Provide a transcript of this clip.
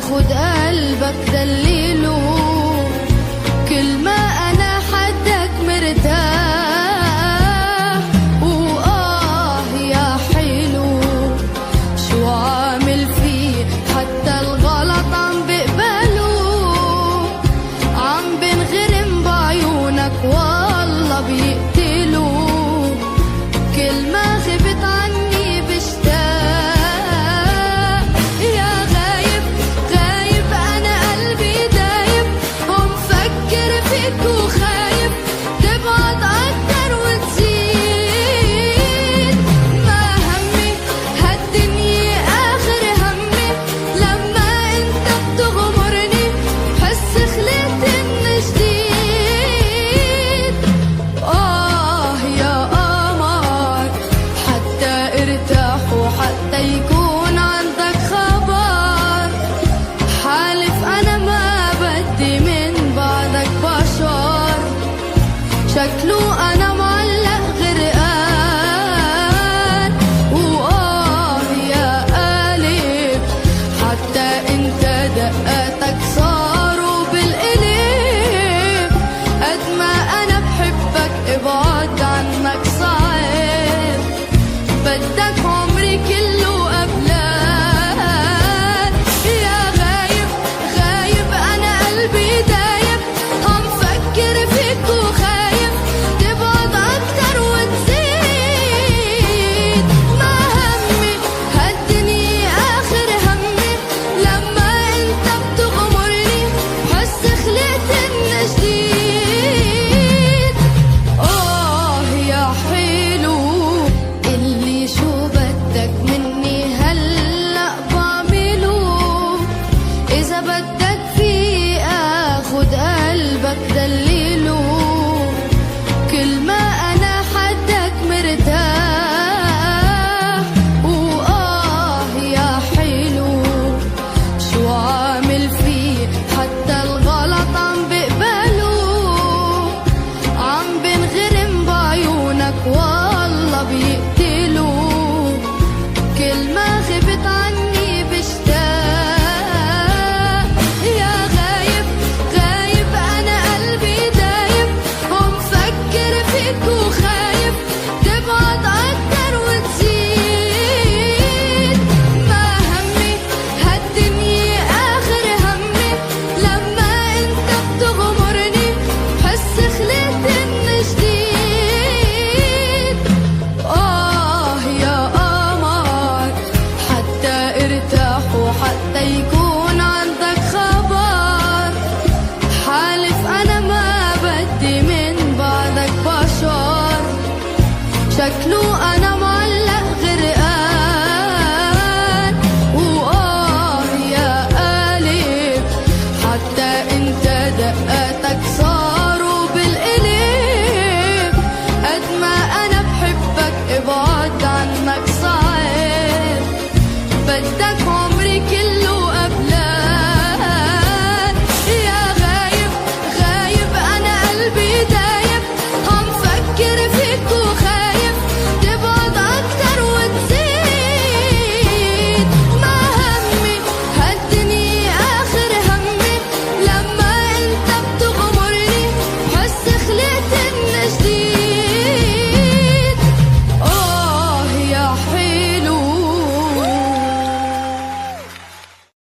اخد قلبك دليله، كل ما انا حدك مرتاح، يا حلو شو عامل فيه حتى الغلط عم بقبله، عم بنغرم بعيونك والله بيقتلوا، كل ما غبت عني بشتاق، يا غايب غايب انا قلبي دايب، ومفكر فيك وخايف تبعد اكتر وتزيد، ما همي هالدنيا اخر همي، لما انت بتغمرني بحس خلقت من جديد، يا قمر حتى ارتاح وحتى يكون عندك خبر، حالف انا ما بدي من بعدك بشر، شكله انا معلق غرقان، يا قلب حتى انت دقاتك صاروا بالقلب، قد ما انا بحبك ابعد عنك صعب، بدك عمري كله قبلك، يا غايب غايب انا قلبي دايب، عم فكر فيك وخايف تبعد اكتر وتزيد، ما همي هالدنيا اخر همي، لما انت بتغمرني بحس خلقت من جديد، يا حلو اللي شو بدك مني هلأ بعمله، إذا بدك في آخد قلبك دليله، كل ما أنا حدك مرتاح، يا حلو شو عامل فيه حتى الغلط عم بقبله، عم بنغرم بعيونك والله بيقتلوا، كل ما غبت عني بشتاق، يا غايب غايب انا قلبي دايب، ومفكر فيك وخايف تبعد اكتر وتزيد، ما همي هالدنيا اخر همي، لما انت بتغمرني بحس خلقت من جديد، يا قمر حتى ارتاح وحتى يكون